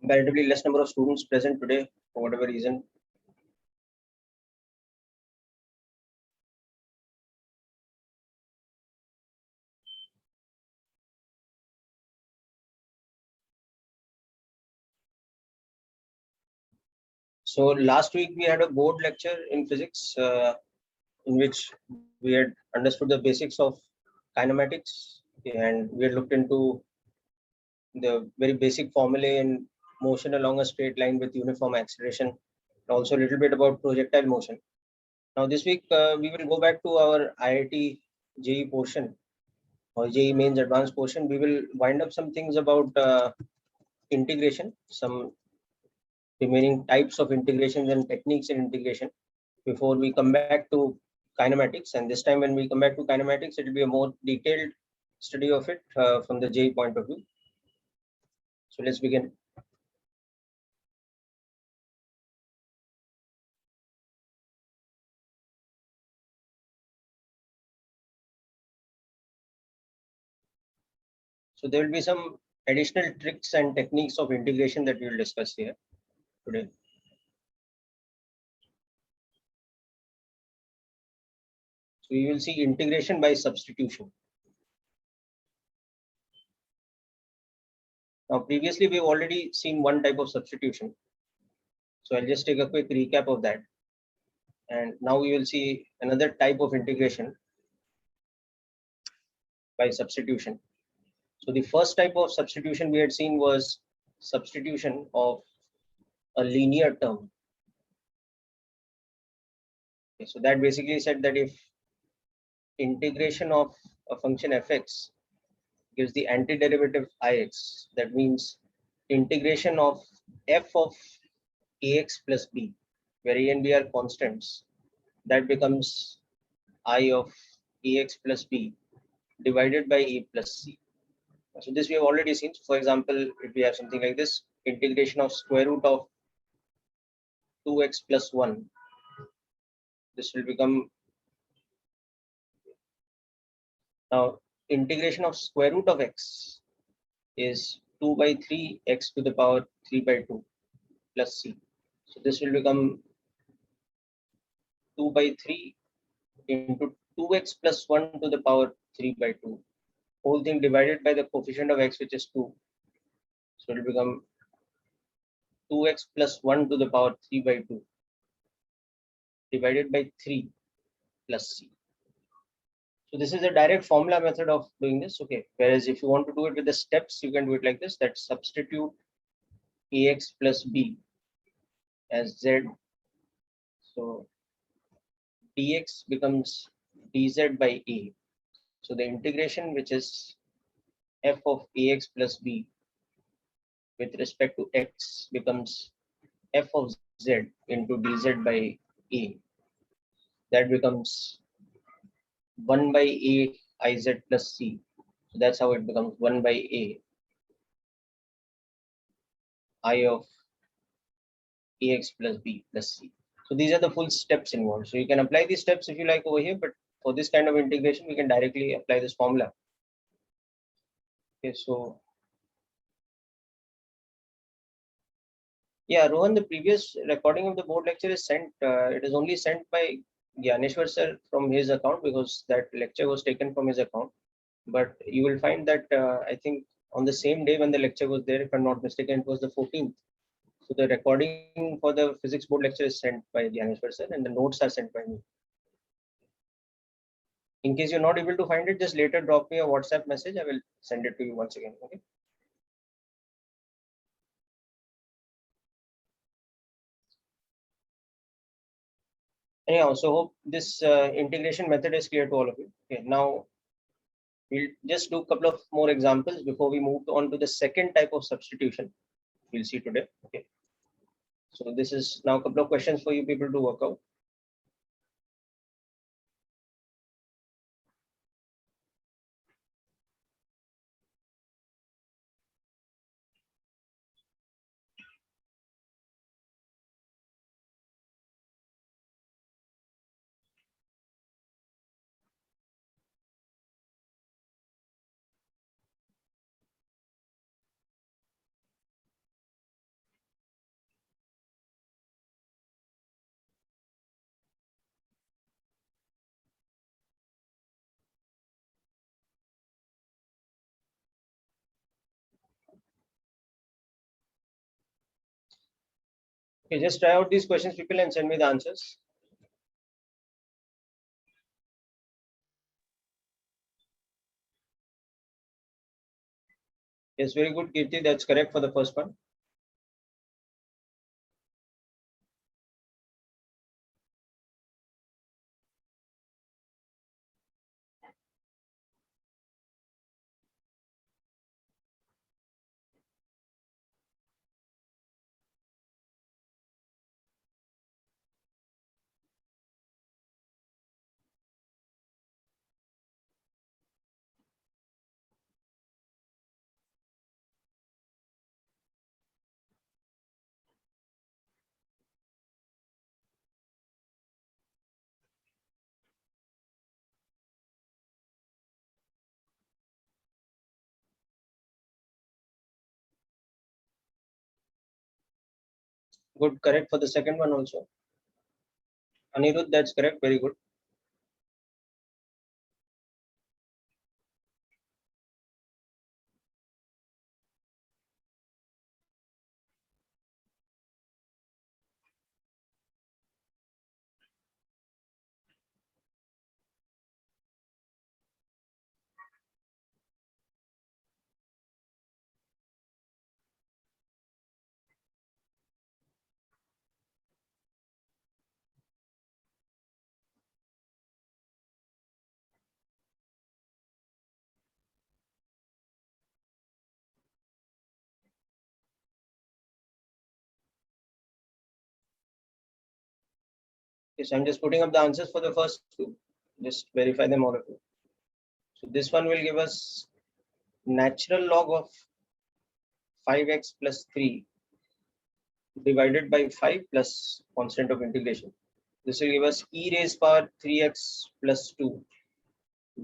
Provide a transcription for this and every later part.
comparatively less number of students present today for whatever reason. So last week we had a board lecture in physics in which we had understood the basics of kinematics, and we had looked into the very basic formulae in motion along a straight line with uniform acceleration, and also a little bit about projectile motion. Now this week we will go back to our IIT-JEE portion or JEE Mains Advanced portion. We will wind up some things about integration, some remaining types of integrations and techniques in integration before we come back to kinematics. And this time when we come back to kinematics, it will be a more detailed study of it from the JEE point of view. So let's begin. So there will be some additional tricks and techniques of integration that we will discuss here today. So we will see integration by substitution. Now previously we've already seen one type of substitution. So I'll just take a quick recap of that. And now we will see another type of integration by substitution. So the first type of substitution we had seen was substitution of a linear term. Okay, so that basically said that if integration of a function fx gives the antiderivative ix, that means integration of f of ax plus b, where a and b are constants, that becomes I of ax plus b divided by a plus c. So this we have already seen. So for example, if we have something like this, integration of square root of 2x plus 1, this will become, now integration of square root of x is 2 by 3 x to the power 3 by 2 plus c. So this will become 2 by 3 into 2x plus 1 to the power 3 by 2, whole thing divided by the coefficient of x, which is 2. So it will become 2x plus 1 to the power 3 by 2 divided by 3 plus c. So this is a direct formula method of doing this. Okay. Whereas if you want to do it with the steps, you can do it like this, that substitute ax plus b as z. So dx becomes dz by a. So the integration, which is f of ax plus b with respect to x, becomes f of z into dz by a. That becomes 1 by a iz plus c. So that's how it becomes 1 by a I of ax plus b plus c. So these are the full steps involved. So you can apply these steps if you like over here, but for this kind of integration, we can directly apply this formula. Okay, so yeah, Rohan, the previous recording of the board lecture is sent. It is only sent by Gyaneshwar sir from his account because that lecture was taken from his account. But you will find that I think on the same day when the lecture was there, if I'm not mistaken, it was the 14th. So the recording for the physics board lecture is sent by Gyaneshwar sir, and the notes are sent by me. In case you're not able to find it, just later drop me a WhatsApp message. I will send it to you once again. Okay. Anyhow, so hope this integration method is clear to all of you. Okay, now we'll just do a couple of more examples before we move on to the second type of substitution we'll see today. Okay. So this is now a couple of questions for you people to work out. Okay, just try out these questions, people, and send me the answers. Yes, very good, Kirti. That's correct for the first one. Good, correct for the second one also. Anirudh, that's correct. Very good. Yes, I'm just putting up the answers for the first two. Just verify them, all of you. So this one will give us natural log of 5x plus 3 divided by 5 plus constant of integration. This will give us e raised power 3x plus 2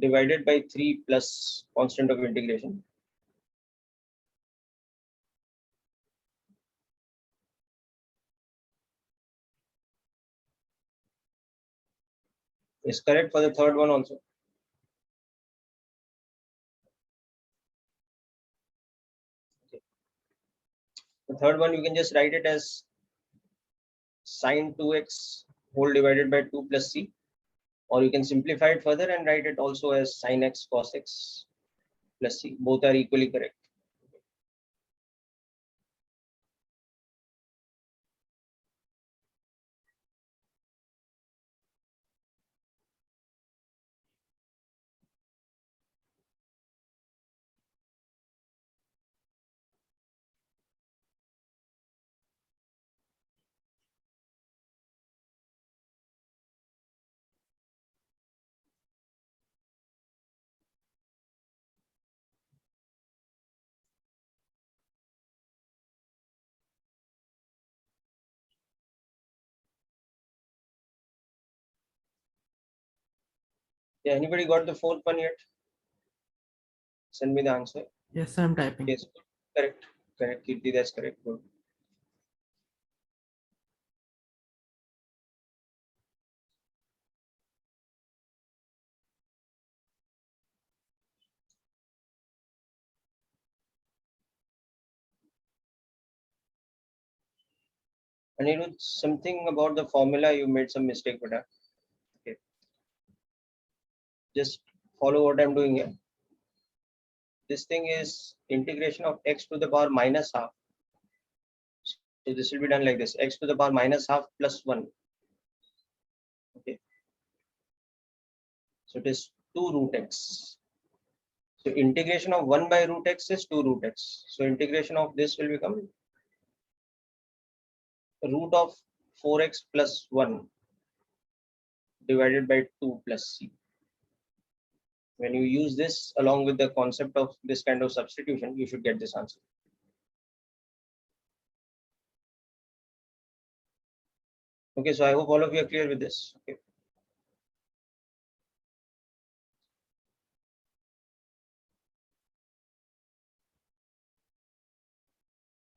divided by 3 plus constant of integration. Is correct for the third one also. Okay. The third one, you can just write it as sine 2x whole divided by 2 plus c, or you can simplify it further and write it also as sine x cos x plus c. Both are equally correct. Yeah, anybody got the fourth one yet? Send me the answer. Yes, I'm typing. Yes, correct. Correct, Kirti, that's correct. Good. Anirudh, something about the formula, you made some mistake, but okay. Just follow what I'm doing here. This thing is integration of x to the power minus half. So this will be done like this: x to the power minus half plus 1. Okay. So it is 2 root x. So integration of 1 by root x is 2 root x. So integration of this will become root of 4x plus 1 divided by 2 plus c. When you use this along with the concept of this kind of substitution, you should get this answer. Okay, so I hope all of you are clear with this. Okay.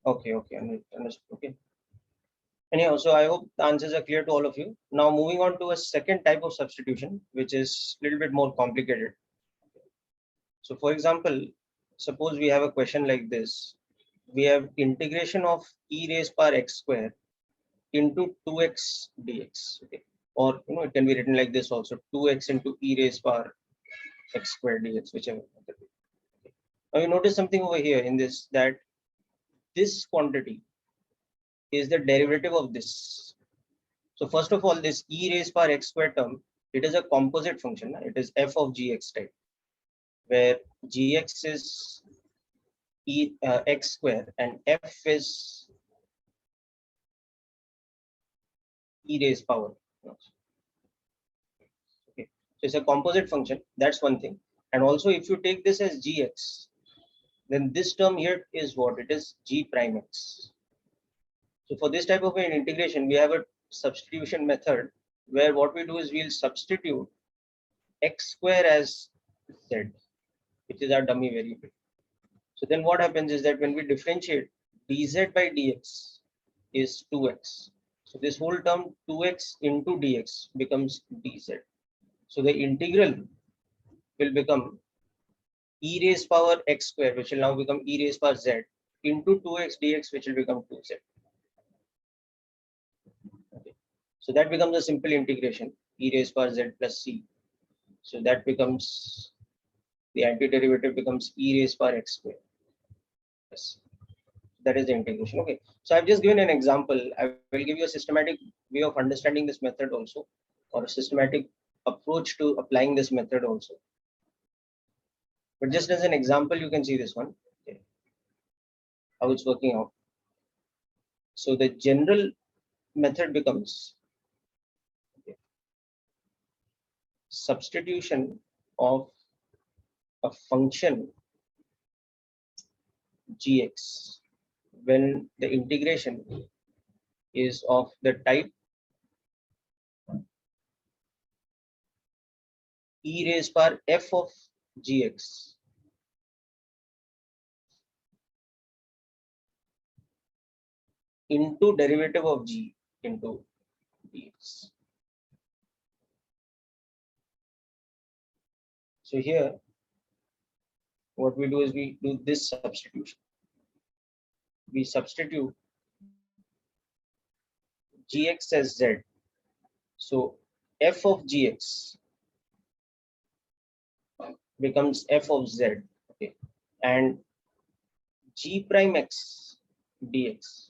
Okay, understood. Okay. Anyhow, so I hope the answers are clear to all of you. Now moving on to a second type of substitution, which is a little bit more complicated. So for example, suppose we have a question like this. We have integration of e raised power x square into 2x dx. Okay. Or it can be written like this also, 2x into e raised power x squared dx, whichever. Okay. Now you notice something over here in this, that this quantity is the derivative of this. So first of all, this e raised power x squared term, it is a composite function. It is f of gx type, where gx is x square and f is e raised power. Okay, so it's a composite function. That's one thing. And also, if you take this as gx, then this term here is what? It is g prime x. So for this type of an integration, we have a substitution method where what we do is we'll substitute x square as z, which is our dummy variable. So then what happens is that when we differentiate, dz by dx is 2x. So this whole term 2x into dx becomes dz. So the integral will become e raised power x square, which will now become e raised power z, into 2x dx, which will become 2z. Okay. So that becomes a simple integration, e raised power z plus c. So that becomes, the antiderivative becomes e raised power x square. Yes. That is the integration. Okay. So I've just given an example. I will give you a systematic way of understanding this method also, or a systematic approach to applying this method also. But just as an example, you can see this one, okay, how it's working out. So the general method becomes, okay, substitution of a function gx when the integration is of the type e raised power f of gx into derivative of g into dx. So here, what we do is we do this substitution. We substitute gx as z. So f of gx becomes f of z, okay, and g prime x dx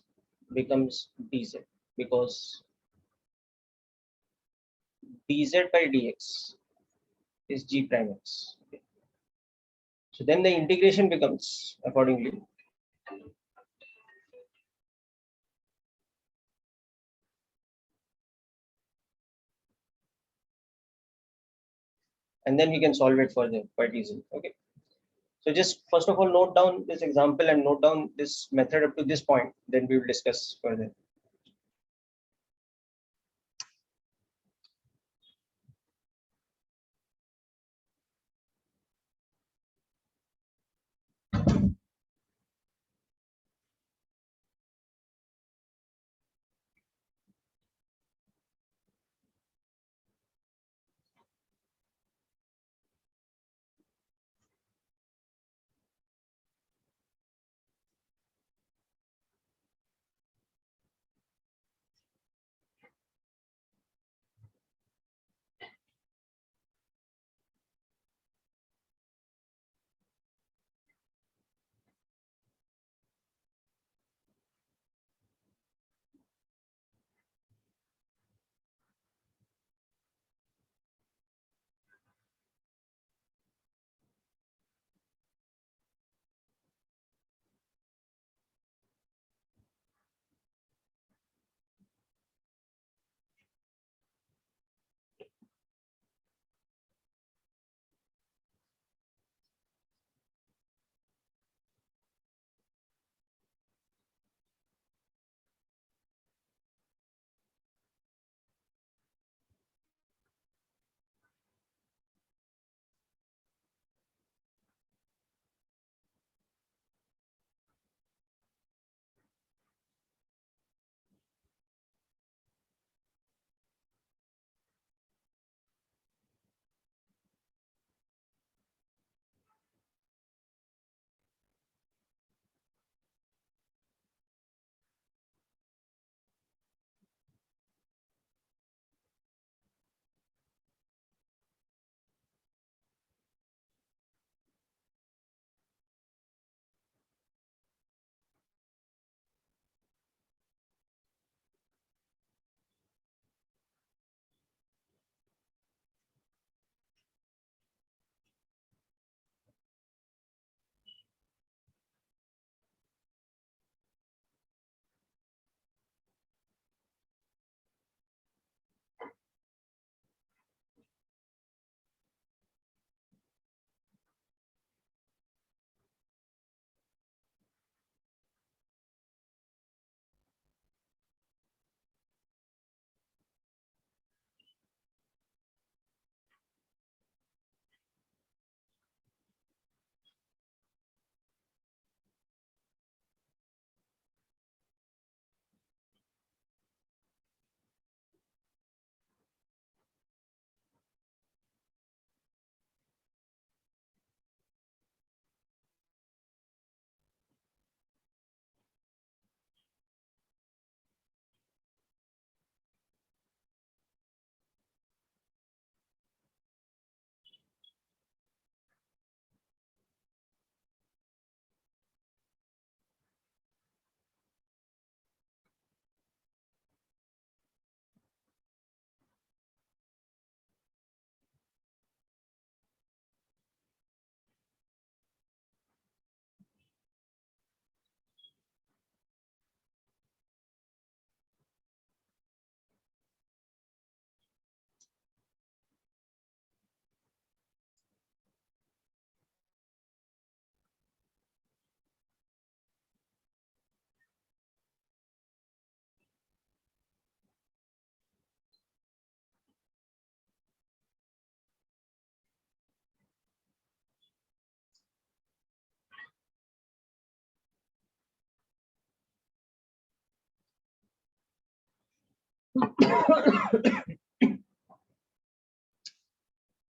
becomes dz, because dz by dx is g prime x. Okay. So then the integration becomes accordingly and then we can solve it further quite easily. Okay. So just first of all, note down this example and note down this method up to this point, then we will discuss further.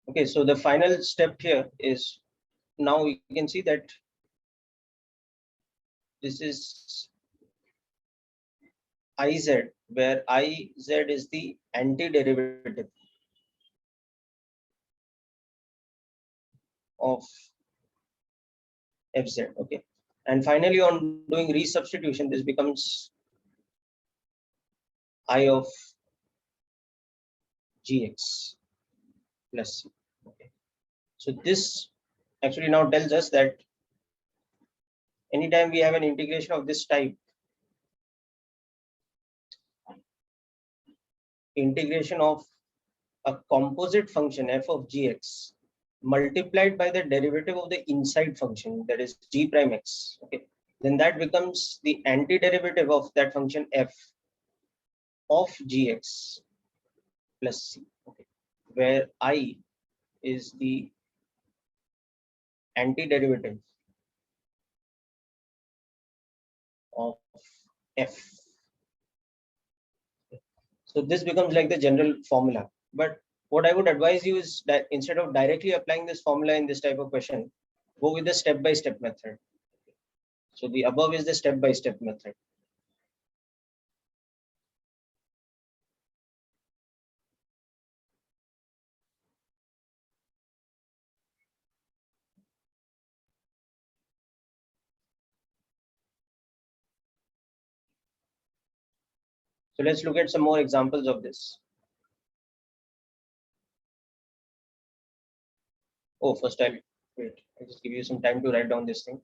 Okay, so the final step here is, now you can see that this is Iz, where Iz is the antiderivative of Fz. Okay, and finally on doing resubstitution, this becomes I of Gx plus C. Okay, so this actually now tells us that anytime we have an integration of this type, integration of a composite function f of gx multiplied by the derivative of the inside function, that is g prime x, okay, then that becomes the antiderivative of that function f of gx plus c, okay, where I is the antiderivative of f. So this becomes like the general formula. But what I would advise you is that instead of directly applying this formula in this type of question, go with the step-by-step method. So the above is the step-by-step method. So let's look at some more examples of this. Oh, first I'll wait. I'll just give you some time to write down this thing.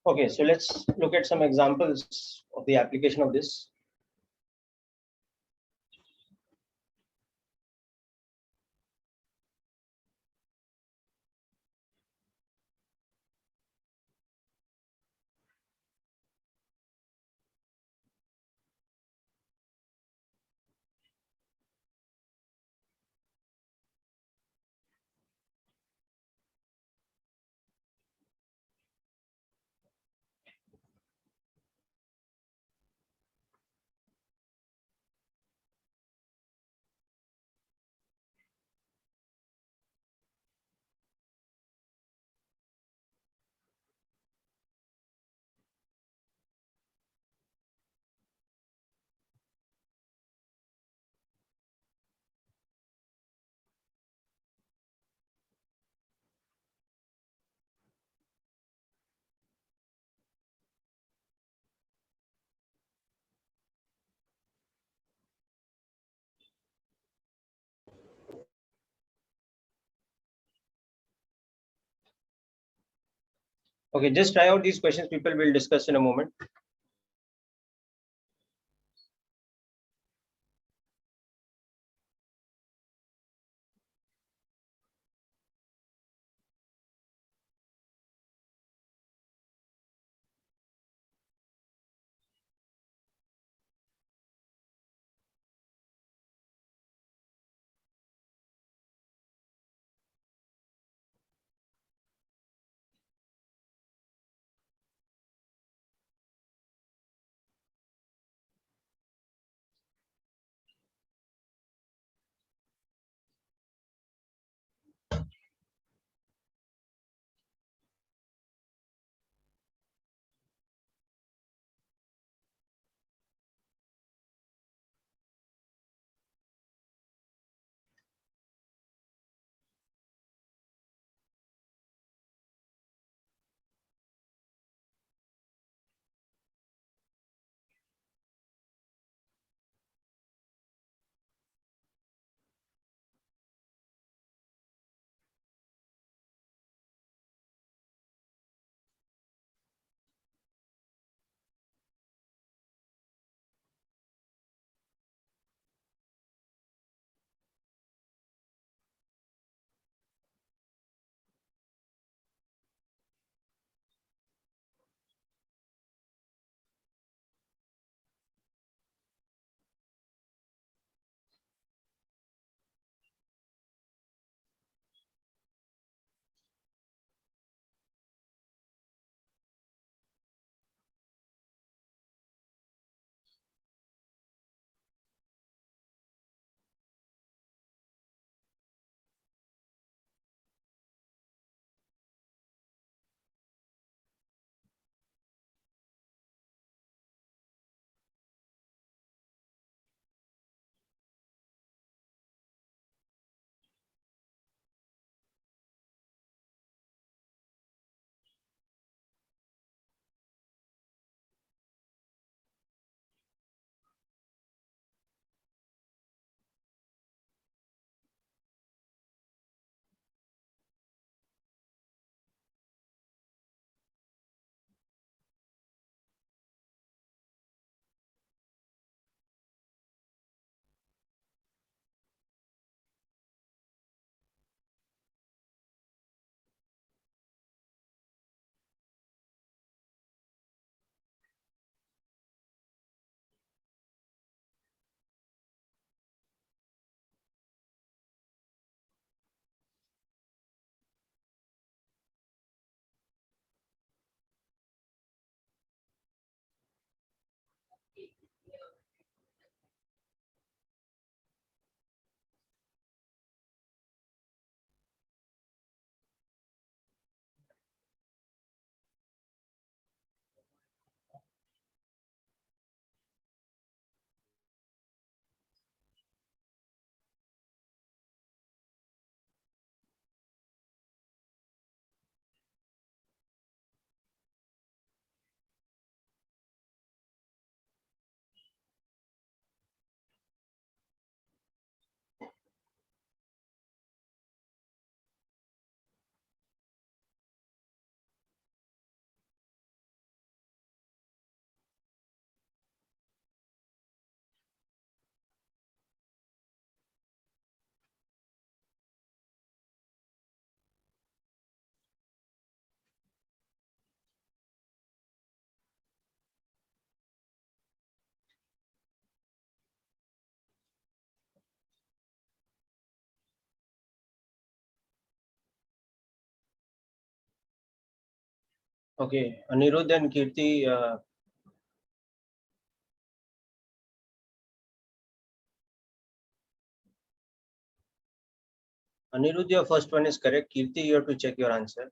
Okay, so let's look at some examples of the application of this. Okay, just try out these questions. People will discuss in a moment. Okay, Anirudh and Kirti, Anirudh, your first one is correct. Kirti, you have to check your answer.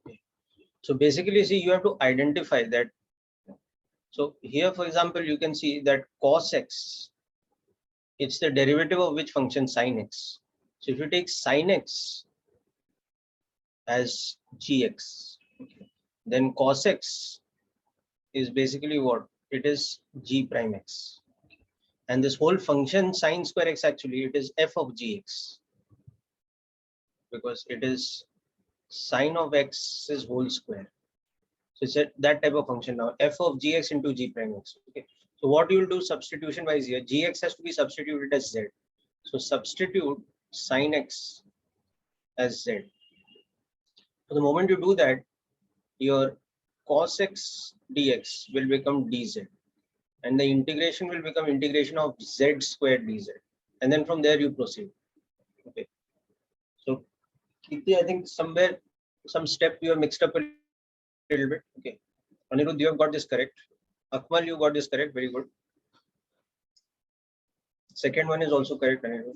Okay. So basically, see, you have to identify that. So here, for example, you can see that cos x, it's the derivative of which function? Sin x. So if you take sin x as gx, okay, then cos x is basically what? It is g prime x. And this whole function sin square x, actually, it is f of gx, because it is sine of x is whole square. So it's that type of function now, f of gx into g prime x. Okay. So what you will do substitution wise here, gx has to be substituted as z. So substitute sine x as z. So the moment you do that, your cos x dx will become dz, and the integration will become integration of z squared dz, and then from there you proceed. Okay. So Kirti, I think somewhere some step you have mixed up a little bit. Okay. Anirudh, you have got this correct. Akmal, you got this correct. Very good. Second one is also correct, Anirudh.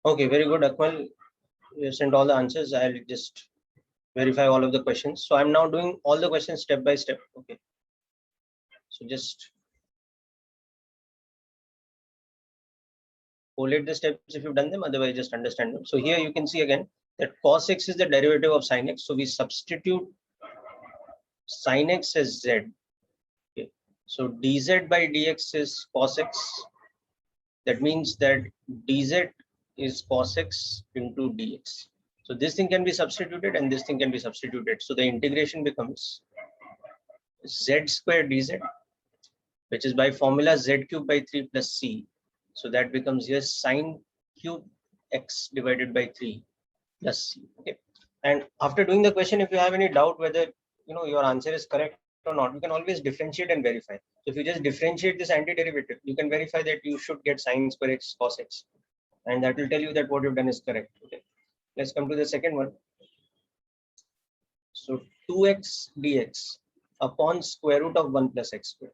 Okay, very good, Akmal. You sent all the answers. I'll just verify all of the questions. So I'm now doing all the questions step by step. Okay. So just collate the steps if you've done them, otherwise just understand them. So here you can see again that cos x is the derivative of sin x. So we substitute sin x as z. Okay. So dz by dx is cos x. That means that dz is cos x into dx. So this thing can be substituted and this thing can be substituted. So the integration becomes z square dz, which is by formula z cube by 3 plus c. So that becomes here sine cube x divided by 3 plus c. Okay. And after doing the question, if you have any doubt whether your answer is correct or not, you can always differentiate and verify. So if you just differentiate this antiderivative, you can verify that you should get sine square x cos x, and that will tell you that what you've done is correct. Okay. Let's come to the second one. So 2x dx upon square root of 1 plus x square.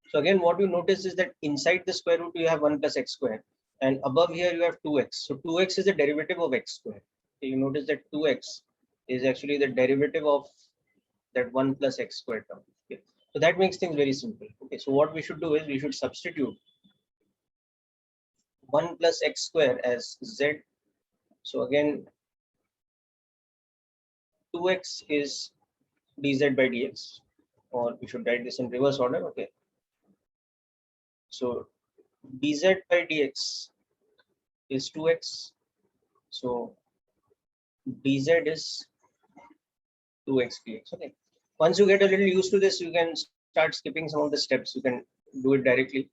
So again, what you notice is that inside the square root you have 1 plus x square, and above here you have 2x. So 2x is the derivative of x square. So you notice that 2x is actually the derivative of that 1 plus x square term. Okay. So that makes things very simple. Okay. So what we should do is we should substitute 1 plus x square as z. So again, 2x is dz by dx, or we should write this in reverse order. Okay. So dz by dx is 2x. So dz is 2x dx. Okay. Once you get a little used to this, you can start skipping some of the steps. You can do it directly.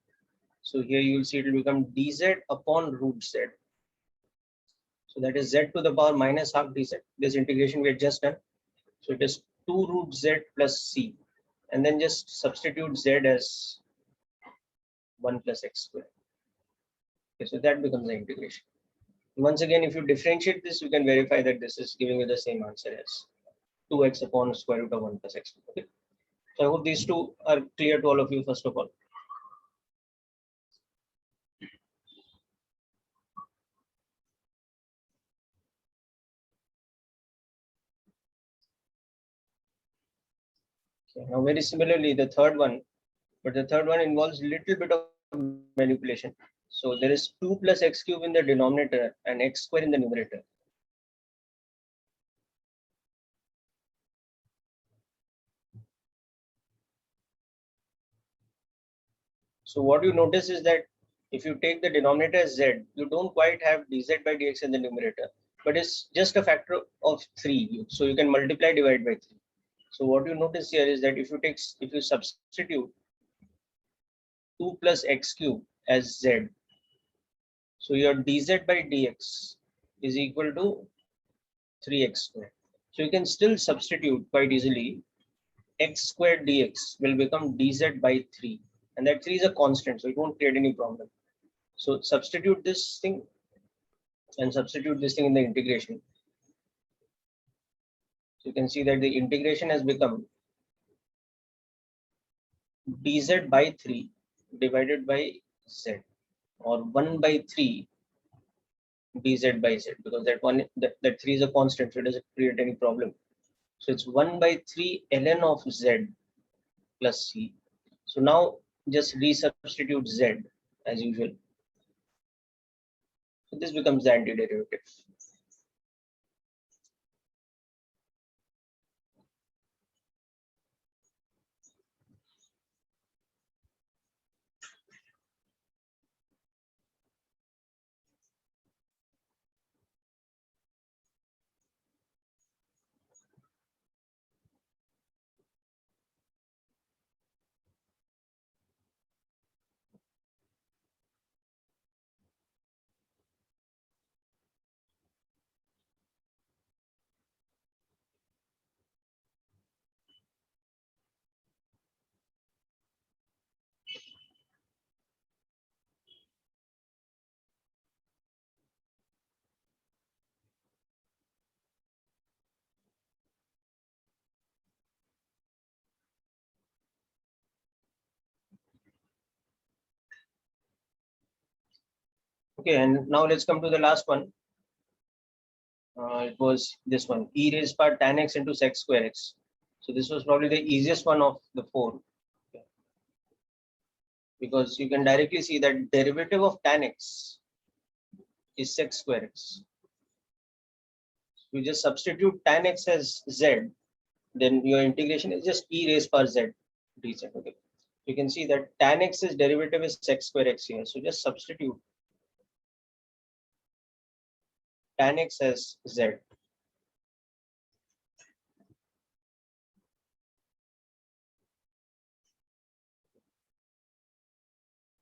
So here you will see it will become dz upon root z. So that is z to the power minus half dz. This integration we had just done. So it is 2 root z plus c. And then just substitute z as 1 plus x square. Okay, so that becomes the integration. Once again, if you differentiate this, you can verify that this is giving you the same answer as 2x upon square root of 1 plus x. Okay. So I hope these two are clear to all of you, first of all. Okay. Now, very similarly, the third one, but the third one involves a little bit of manipulation. So there is 2 plus x cube in the denominator and x square in the numerator. So what you notice is that if you take the denominator as z, you don't quite have dz by dx in the numerator, but it's just a factor of 3. So you can multiply divide by 3. So what you notice here is that if you substitute 2 plus x cube as z, so your dz by dx is equal to 3x squared. So you can still substitute quite easily. X squared dx will become dz by 3, and that 3 is a constant, so it won't create any problem. So substitute this thing and substitute this thing in the integration. So you can see that the integration has become dz by 3 divided by z, or 1 by 3 dz by z, because that 3 is a constant, so it doesn't create any problem. So it's 1 by 3 ln of z plus c. So now just resubstitute z as usual. So this becomes the antiderivative. Okay, and now let's come to the last one. It was this one, e raised power tan x into sec square x. So this was probably the easiest one of the four. Okay. Because you can directly see that derivative of tan x is sec square x. You just substitute tan x as z, then your integration is just e raised power z dz. Okay. You can see that tan x's derivative is sec square x here. So just substitute tan x as z.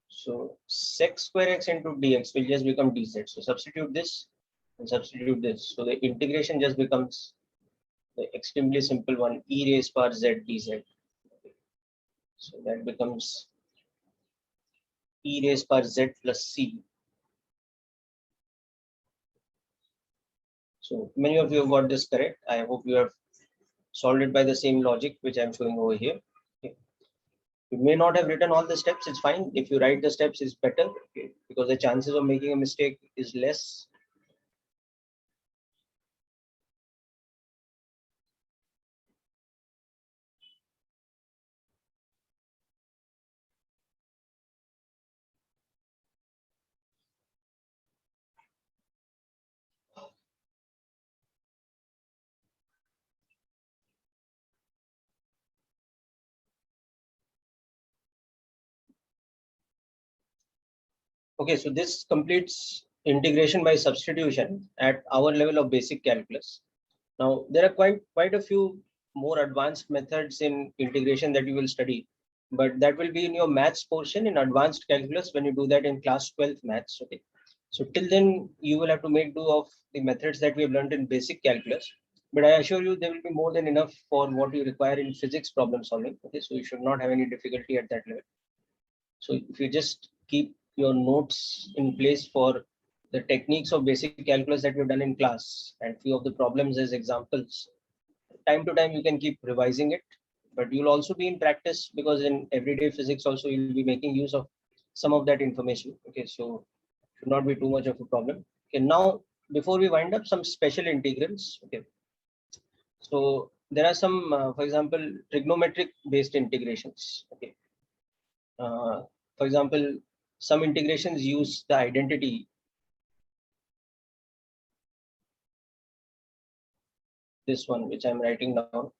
So sec square x into dx will just become dz. So substitute this and substitute this. So the integration just becomes the extremely simple one, e raised power z dz. So that becomes e raised power z plus c. So many of you have got this correct. I hope you have solved it by the same logic which I'm showing over here. Okay. You may not have written all the steps, it's fine. If you write the steps, it's better, okay, because the chances of making a mistake is less. Okay, so this completes integration by substitution at our level of basic calculus. Now, there are quite a few more advanced methods in integration that you will study, but that will be in your maths portion in advanced calculus when you do that in class 12 maths. Okay, so till then you will have to make do of the methods that we have learned in basic calculus. But I assure you there will be more than enough for what you require in physics problem solving. Okay, so you should not have any difficulty at that level. So if you just keep your notes in place for the techniques of basic calculus that we've done in class and few of the problems as examples, time to time you can keep revising it, but you'll also be in practice because in everyday physics also you'll be making use of some of that information. Okay, so should not be too much of a problem. Okay, now before we wind up, some special integrals. Okay, so there are some, for example, trigonometric based integrations. Okay, for example, some integrations use the identity this one which I'm writing down,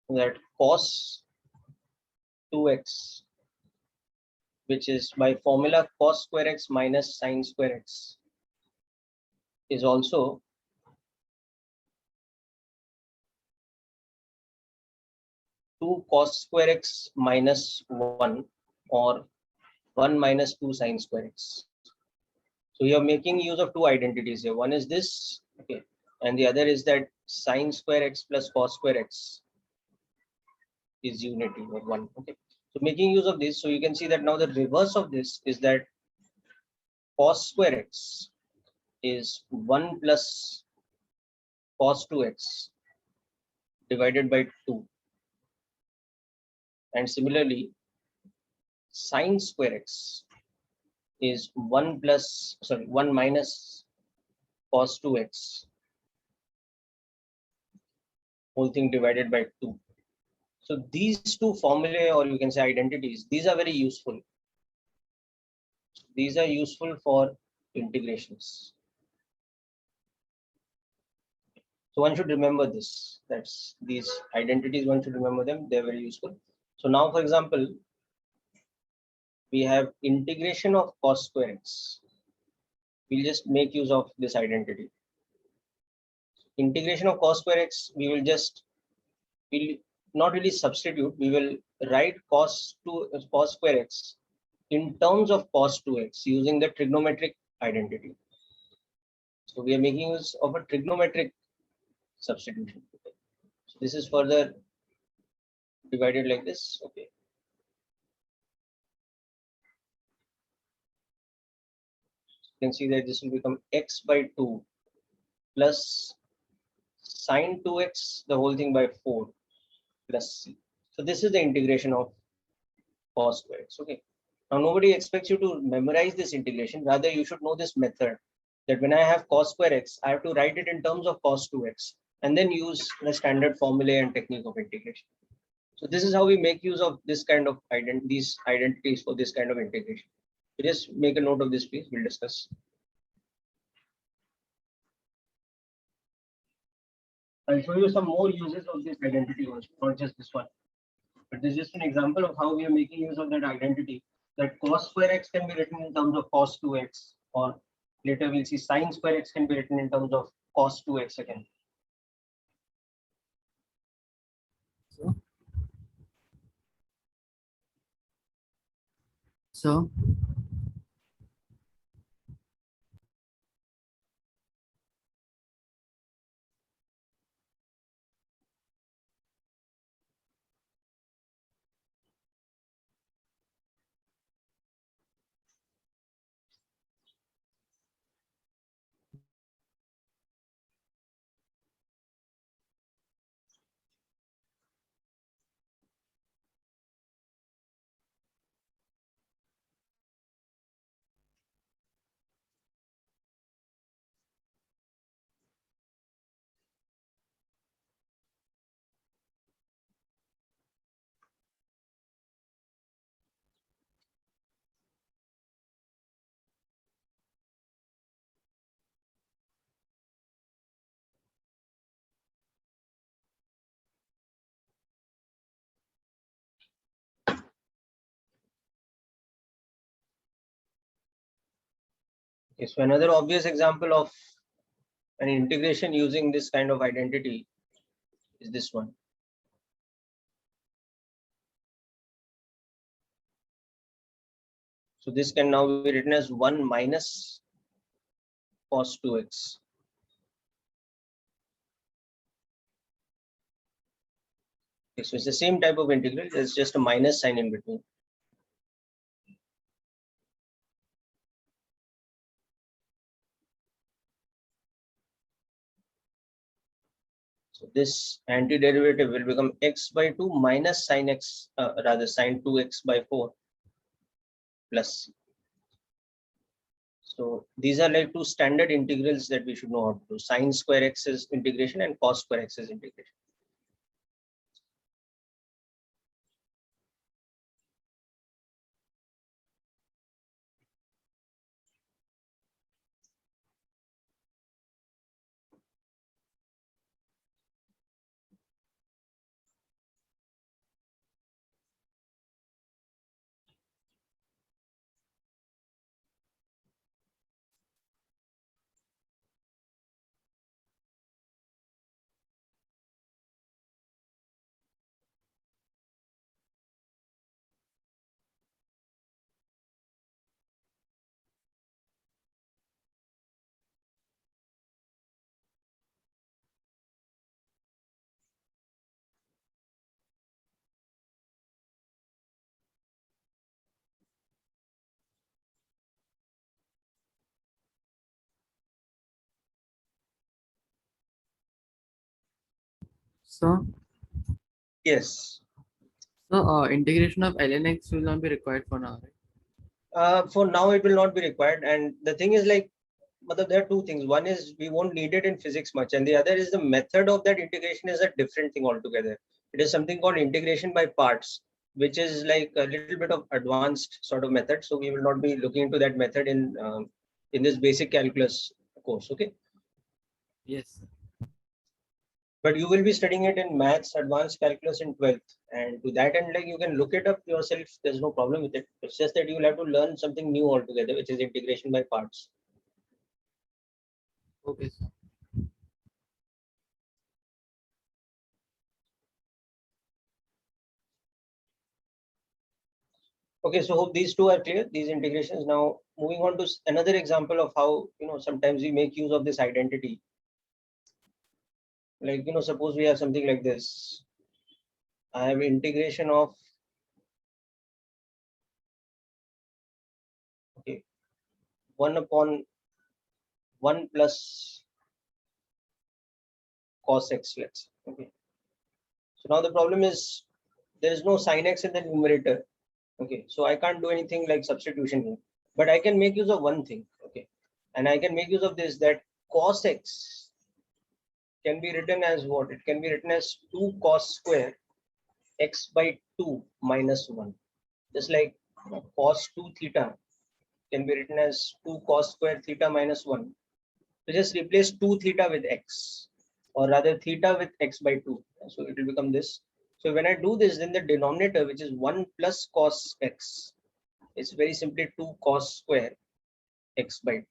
that cos 2x, which is by formula cos square x minus sine square x, is also two cos square x minus 1 or 1 minus 2 sine square x. So you're making use of two identities here. One is this, okay, and the other is that sine square x plus cos square x is unity or 1. Okay, so making use of this, so you can see that now the reverse of this is that cos square x is 1 plus cos 2x divided by 2, and similarly sine square x is 1 minus cos 2x whole thing divided by 2. So these two formulae, or you can say identities, these are very useful. These are useful for integrations. So one should remember this. That's these identities, one should remember them. They're very useful. So now, for example, we have integration of cos square x. We'll just make use of this identity. Integration of cos square x, we'll not really substitute. We will write cos square x in terms of cos 2x using the trigonometric identity. So we are making use of a trigonometric substitution. So this is further divided like this. Okay. You can see that this will become x by 2 plus sine 2x the whole thing by 4 plus c. So this is the integration of cos square x. Okay. Now, nobody expects you to memorize this integration. Rather, you should know this method, that when I have cos square x, I have to write it in terms of cos 2x and then use the standard formulae and technique of integration. So this is how we make use of this kind of these identities for this kind of integration. So just make a note of this, please. We'll discuss. I'll show you some more uses of this identity also, not just this one. But this is just an example of how we are making use of that identity. That cos square x can be written in terms of cos 2x, or later we'll see sin square x can be written in terms of cos 2x again. So Okay, so another obvious example of an integration using this kind of identity is this one. So this can now be written as 1 minus cos 2x. Okay, so it's the same type of integral, there's just a minus sign in between. So this antiderivative will become x by 2 minus sin x, rather sin 2x by 4 plus c. So these are like two standard integrals that we should know how to do. Sin square x is integration and cos square x is integration. Yes. Integration of ln x will not be required for now, right? For now, it will not be required. And the thing is, like, but there are two things. One is we won't need it in physics much, and the other is the method of that integration is a different thing altogether. It is something called integration by parts, which is like a little bit of advanced sort of method. So we will not be looking into that method in this basic calculus course. Okay. Yes. But you will be studying it in maths, advanced calculus in 12th, and to that end, like, you can look it up yourself. There's no problem with it. It's just that you will have to learn something new altogether, which is integration by parts. Okay, sir. Okay, so hope these two are clear, these integrations. Now moving on to another example of how, sometimes we make use of this identity. Like, suppose we have something like this. I have integration of, okay, 1 upon 1 plus cos x, let's say. Okay. So now the problem is there is no sin x in the numerator. Okay, so I can't do anything like substitution here, but I can make use of one thing. Okay, and I can make use of this, that cos x can be written as what? It can be written as 2 cos square x by 2 minus 1. Just like cos 2 theta can be written as 2 cos square theta minus 1. So just replace 2 theta with x, or rather theta with x by 2. So it will become this. So when I do this, then the denominator, which is 1 plus cos x, is very simply 2 cos square x by 2.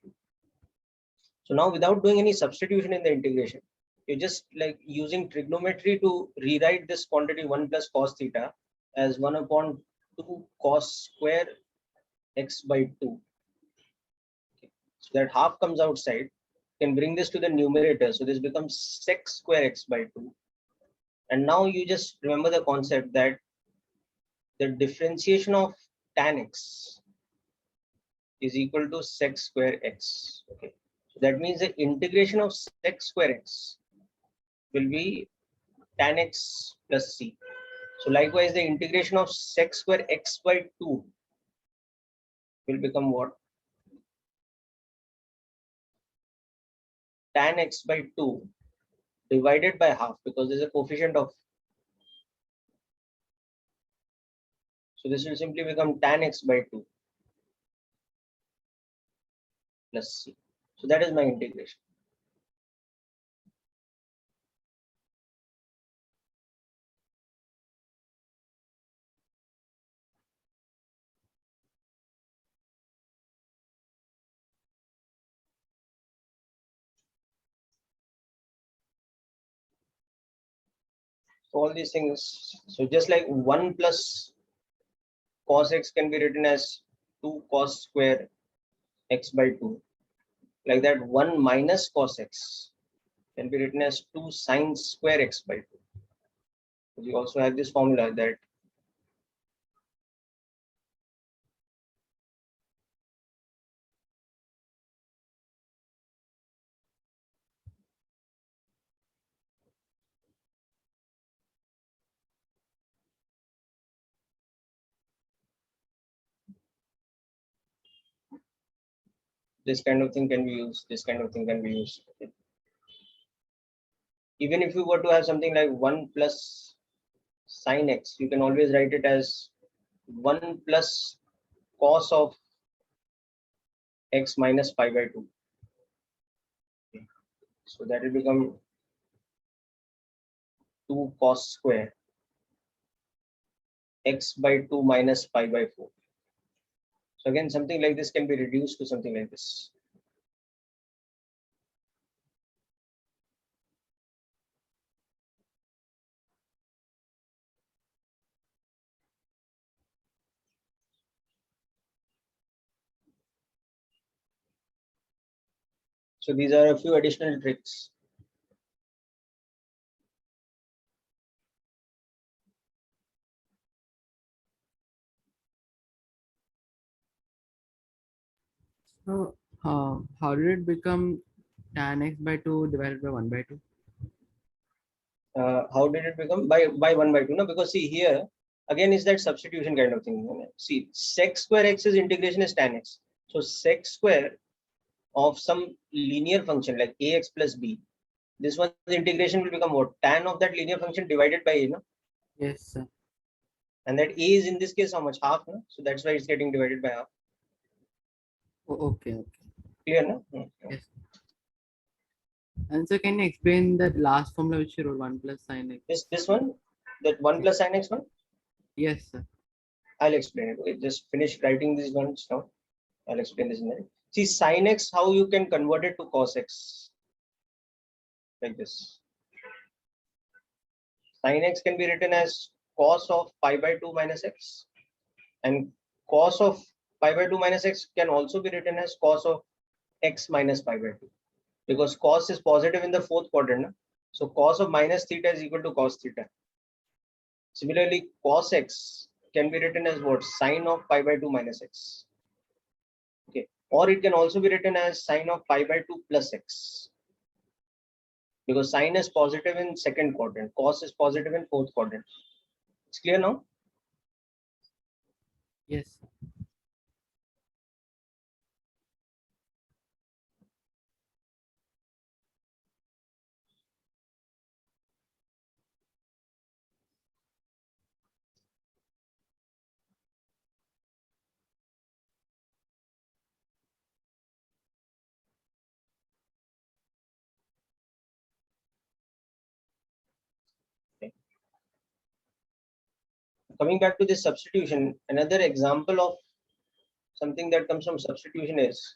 So now without doing any substitution in the integration, you're just like using trigonometry to rewrite this quantity 1 plus cos theta as 1 upon 2 cos square x by 2. Okay. So that half comes outside. You can bring this to the numerator. So this becomes sec square x by 2. And now you just remember the concept that the differentiation of tan x is equal to sec square x. Okay. So that means the integration of sec square x will be tan x plus c. So likewise, the integration of sec square x by 2 will become what? Tan x by 2 divided by half, because there's a coefficient of. So this will simply become tan x by 2 plus c. So that is my integration. So all these things. So just like 1 plus cos x can be written as 2 cos square x by 2. Like that, 1 minus cos x can be written as 2 sine square x by 2. We also have this formula that this kind of thing can be used, this kind of thing can be used. Okay. Even if you were to have something like 1 plus sine x, you can always write it as 1 plus cos of x minus pi by 2. Okay. So that will become 2 cos square x by 2 minus pi by 4. So again, something like this can be reduced to something like this. So these are a few additional tricks. So, how did it become tan x by 2 divided by 1 by 2? How did it become by 1 by 2? No, because see here again is that substitution kind of thing. See, sec square x's integration is tan x. So sec square of some linear function like ax plus b, this one's integration will become what? Tan of that linear function divided by a, no? Yes, sir. And that a is in this case how much? Half, no? So that's why it's getting divided by half. Oh, okay, okay. Clear, no? Yes. And so, can you explain that last formula which you wrote, 1 plus sin x? This one, that 1 plus sin x one, Yes, sir. I'll explain it. Okay, just finish writing these ones now. I'll explain this in a minute. See, sin x, how you can convert it to cos x, like this. Sin x can be written as cos of pi by 2 minus x, and cos of pi by 2 minus x can also be written as cos of x minus pi by 2, because cos is positive in the fourth quadrant. No? So cos of minus theta is equal to cos theta. Similarly, cos x can be written as what? Sine of pi by 2 minus x. Okay, or it can also be written as sine of pi by 2 plus x, because sine is positive in second quadrant, cos is positive in fourth quadrant. It's clear now? Yes. Okay. Coming back to this substitution, another example of something that comes from substitution is,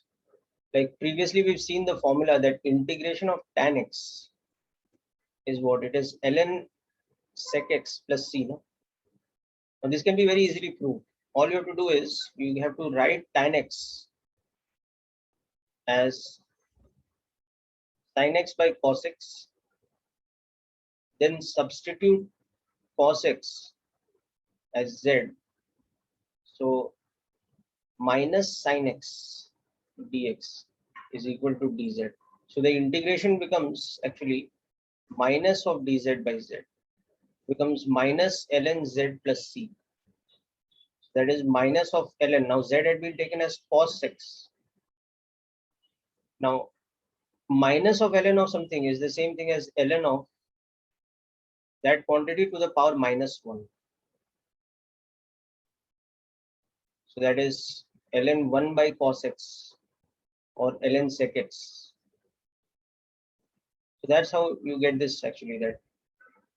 like previously we've seen the formula that integration of tan x is what it is, ln sec x plus c. No? Now this can be very easily proved. All you have to do is you have to write tan x as sin x by cos x, then substitute cos x as z. So minus sin x dx is equal to dz. So the integration becomes actually minus of dz by z, becomes minus ln z plus c. That is minus of ln. Now z had been taken as cos x. Now minus of ln of something is the same thing as ln of that quantity to the power minus 1. So that is ln 1 by cos x or ln sec x. So that's how you get this actually, that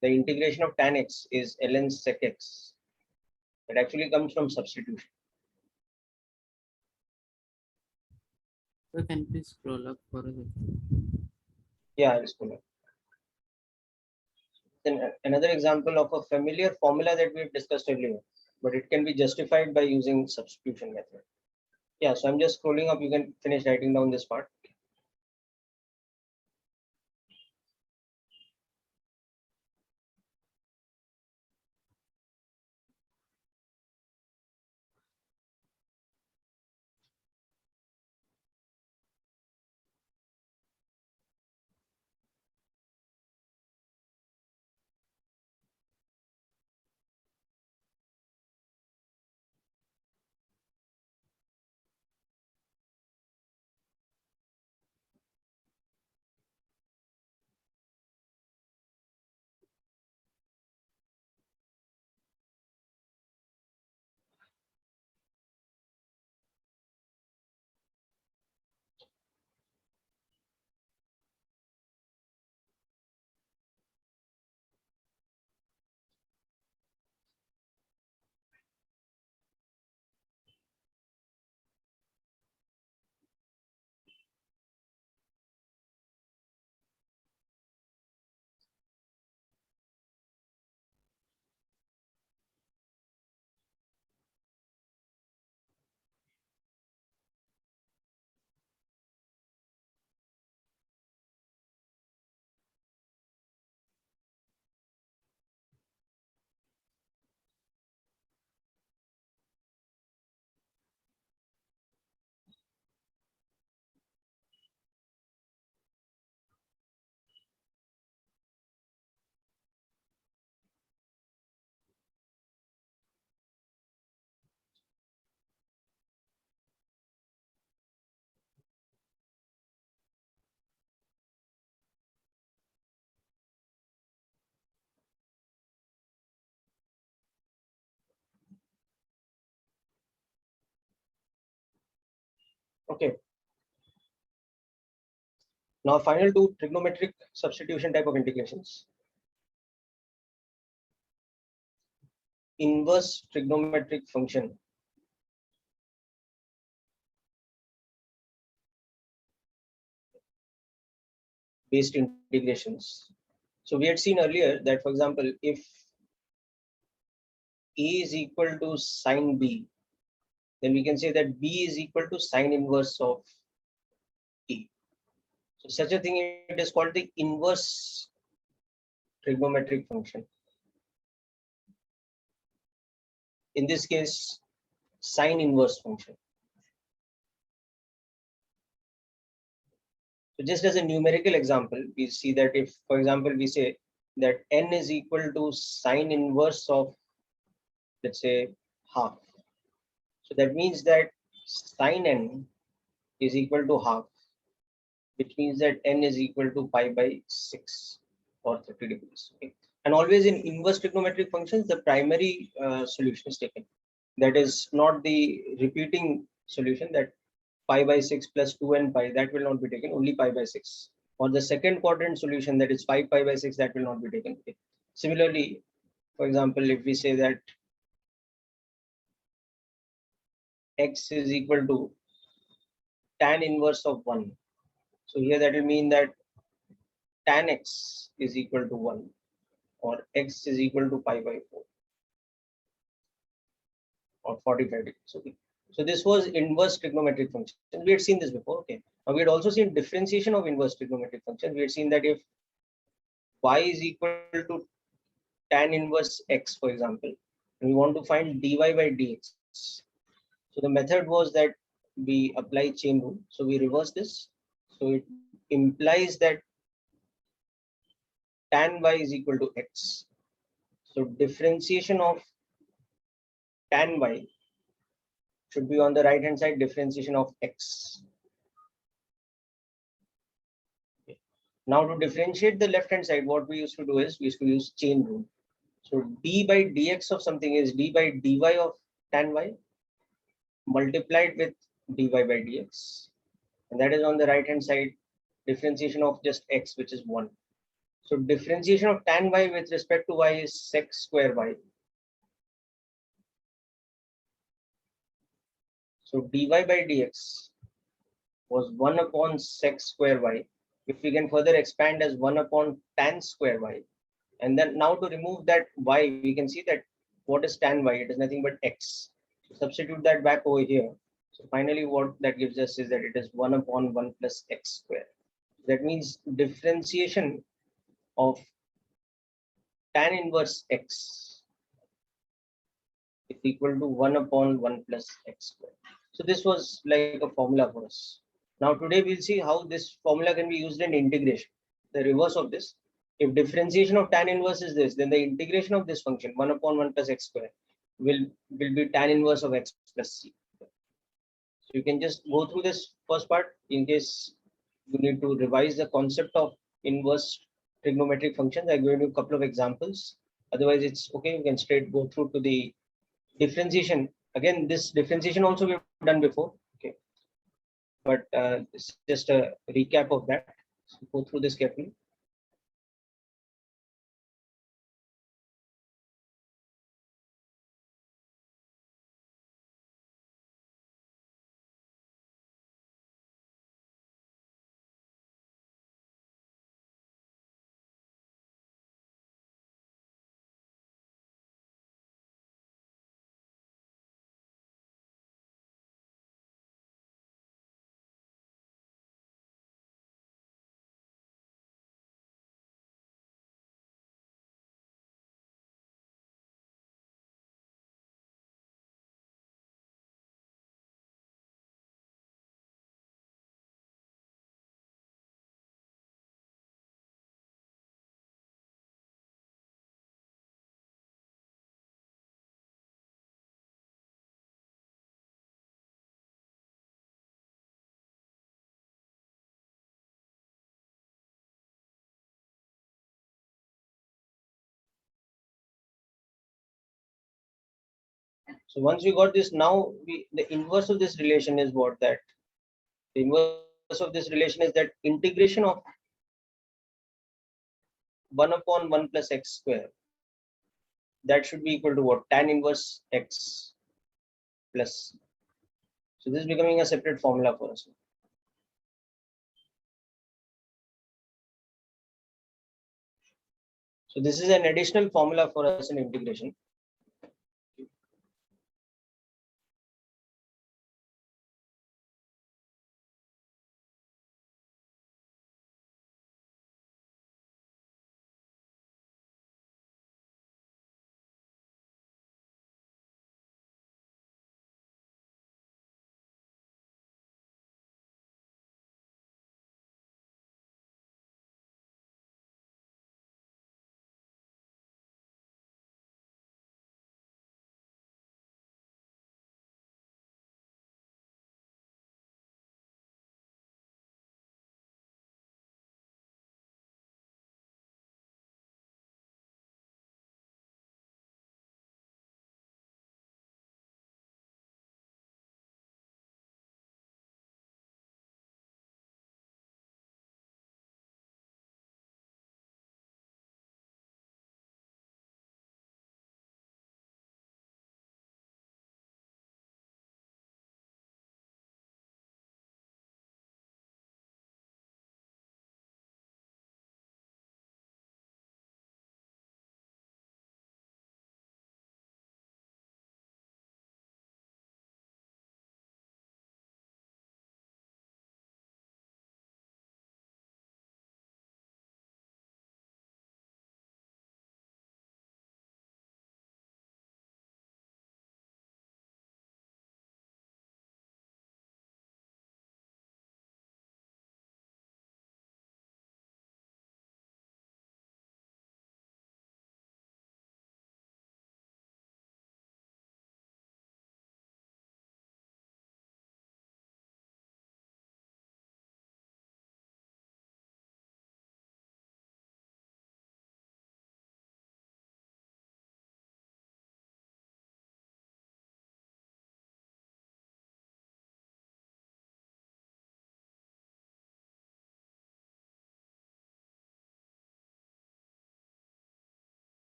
the integration of tan x is ln sec x. That actually comes from substitution. So can you please scroll up for a second? Yeah, I'll scroll up. Then another example of a familiar formula that we've discussed earlier, but it can be justified by using substitution method. Yeah, so I'm just scrolling up. You can finish writing down this part. Okay. Now final two trigonometric substitution type of integrations. Inverse trigonometric function based integrations. So we had seen earlier that, for example, if A is equal to sine B, then we can say that B is equal to sine inverse of A. So such a thing, it is called the inverse trigonometric function. In this case, sine inverse function. So just as a numerical example, we see that if, for example, we say that n is equal to sine inverse of, let's say, half. So that means that sine n is equal to half, which means that n is equal to pi by 6 or 30 degrees. Okay. And always in inverse trigonometric functions, the primary solution is taken. That is not the repeating solution, that pi by 6 plus 2n pi, that will not be taken, only pi by 6. Or the second quadrant solution, that is 5 pi by 6, that will not be taken. Okay. Similarly, for example, if we say that x is equal to tan inverse of 1. So here that will mean that tan x is equal to 1 or x is equal to pi by 4 or 45 degrees. Okay. So this was inverse trigonometric function. We had seen this before. Okay. Now we had also seen differentiation of inverse trigonometric function. We had seen that if y is equal to tan inverse x, for example, and we want to find dy by dx. So the method was that we apply chain rule. So we reverse this. So it implies that tan y is equal to x. So differentiation of tan y should be on the right hand side, differentiation of x. Okay. Now to differentiate the left hand side, what we used to do is we used to use chain rule. So d by dx of something is d by dy of tan y multiplied with dy by dx, and that is on the right hand side, differentiation of just x, which is 1. So differentiation of tan y with respect to y is sec square y. So dy by dx was 1 upon sec square y, which we can further expand as 1 upon tan square y. And then now to remove that y, we can see that what is tan y? It is nothing but x. So substitute that back over here. So finally what that gives us is that it is 1 upon 1 plus x square. That means differentiation of tan inverse x is equal to 1 upon 1 plus x square. So this was like a formula for us. Now today we'll see how this formula can be used in integration. The reverse of this. If differentiation of tan inverse is this, then the integration of this function 1 upon 1 plus x square will be tan inverse of x plus c. So you can just go through this first part in case you need to revise the concept of inverse trigonometric functions. I'm going to give you a couple of examples. Otherwise, it's okay. You can straight go through to the differentiation. Again, this differentiation also we've done before. Okay, but it's just a recap of that. So go through this carefully. So once we got this, now the inverse of this relation is what that the inverse of this relation is that integration of 1 upon 1 plus x square, that should be equal to what? Tan inverse x plus. So this is becoming a separate formula for us. So this is an additional formula for us in integration.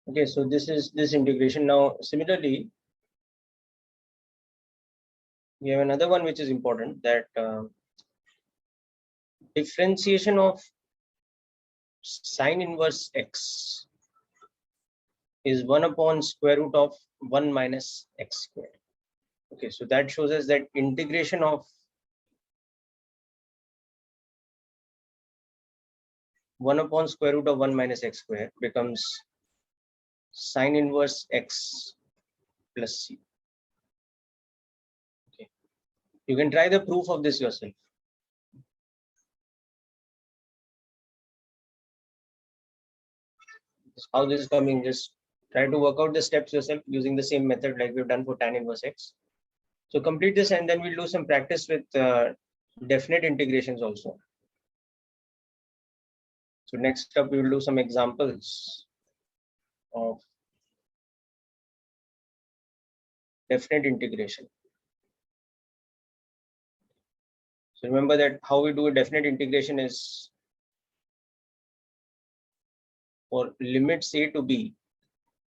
Okay, so this is this integration. Now, similarly, we have another one which is important, that differentiation of sine inverse x is 1 upon square root of 1 minus x squared. Okay, so that shows us that integration of 1 upon square root of 1 minus x squared becomes sine inverse x plus c. Okay, you can try the proof of this yourself. How this is coming, just try to work out the steps yourself using the same method like we've done for tan inverse x. So complete this and then we'll do some practice with definite integrations also. So next up, we will do some examples of definite integration. So remember that how we do a definite integration is for limits a to b,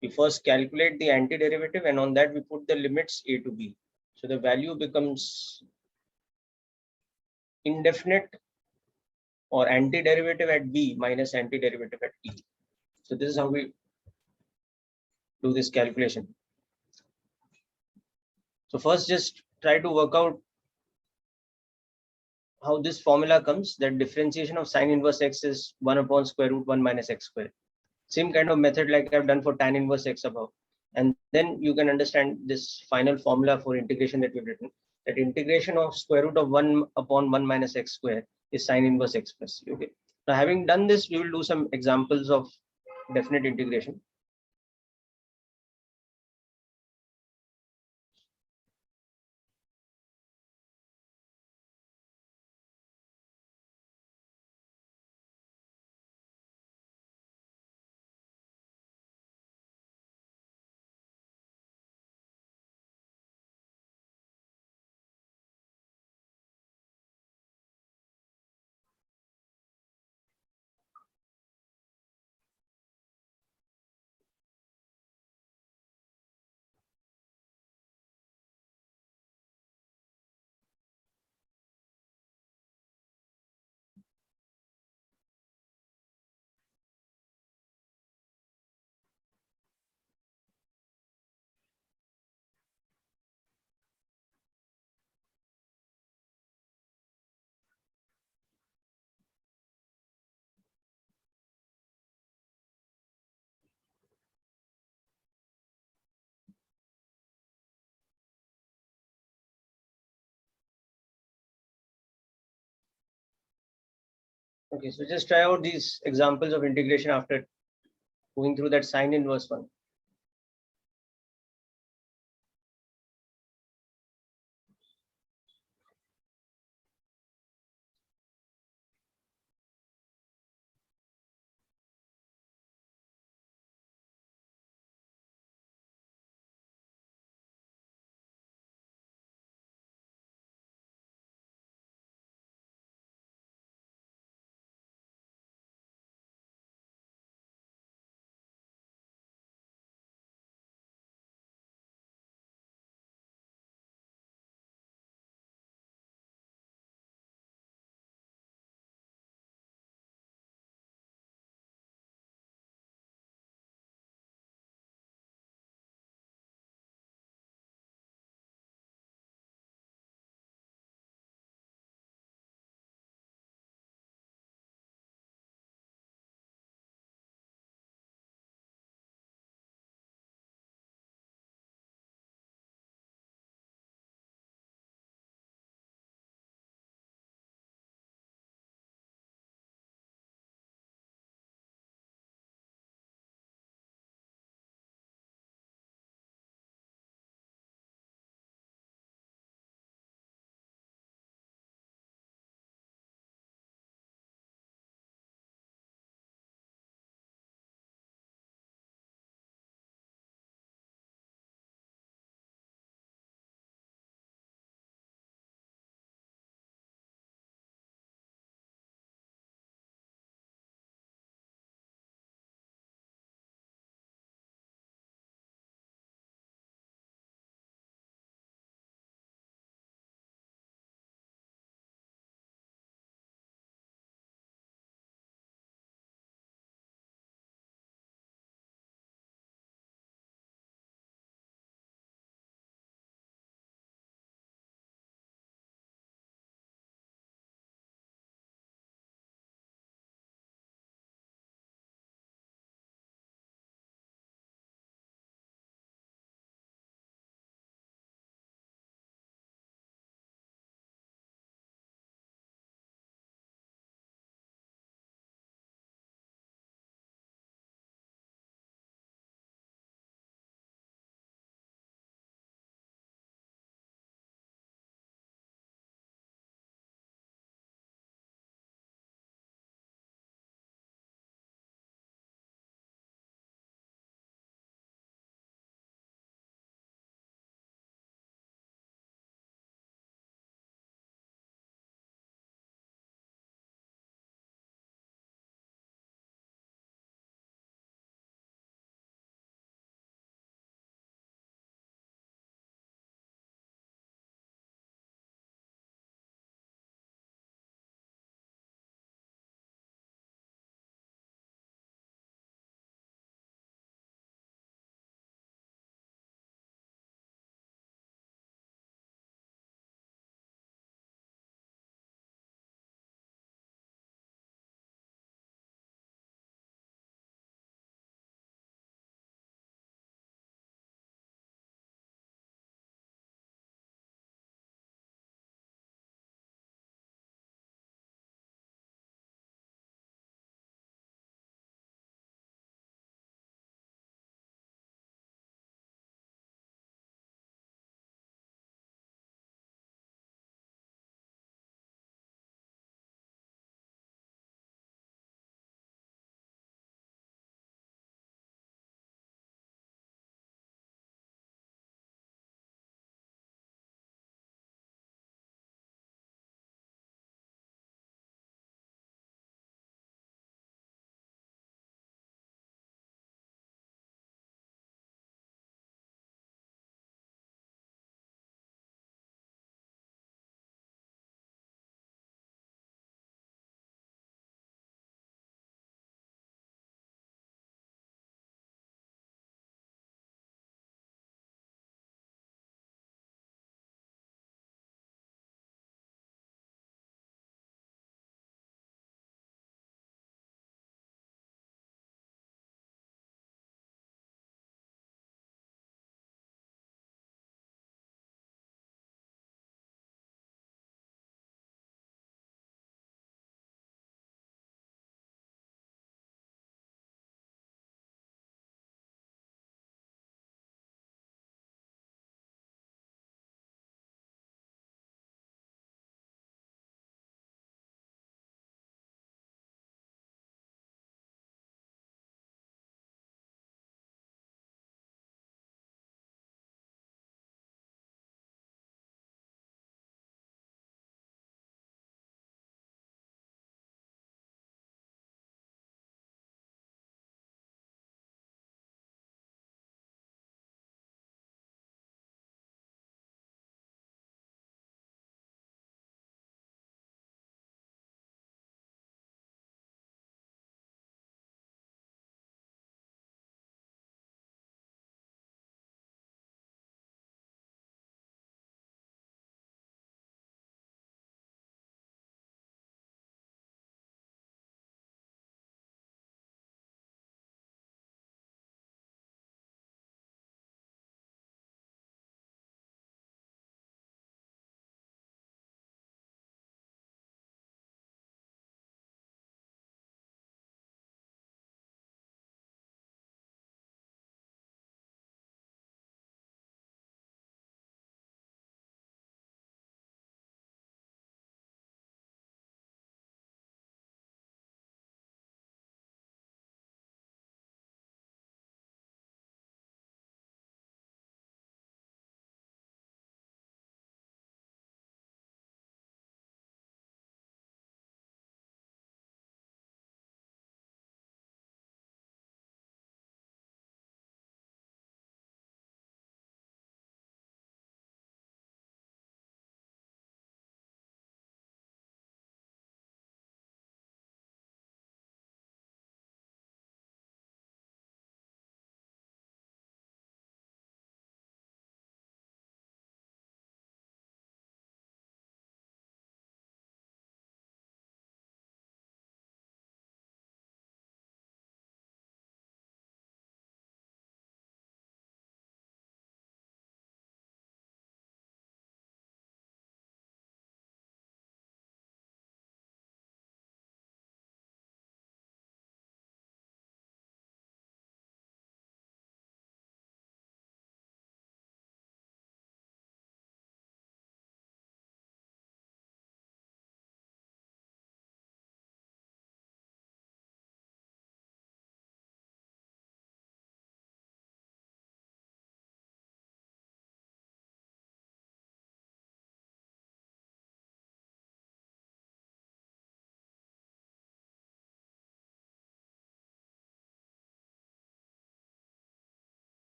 we first calculate the antiderivative and on that we put the limits a to b. So the value becomes indefinite or antiderivative at b minus antiderivative at e. So this is how we do this calculation. So first just try to work out how this formula comes, that differentiation of sine inverse x is 1 upon square root 1 minus x squared. Same kind of method like I've done for tan inverse x above. And then you can understand this final formula for integration that we've written, that integration of square root of 1 upon 1 minus x squared is sine inverse x plus c. Okay. Now having done this, we will do some examples of definite integration. Okay, so just try out these examples of integration after going through that sine inverse one.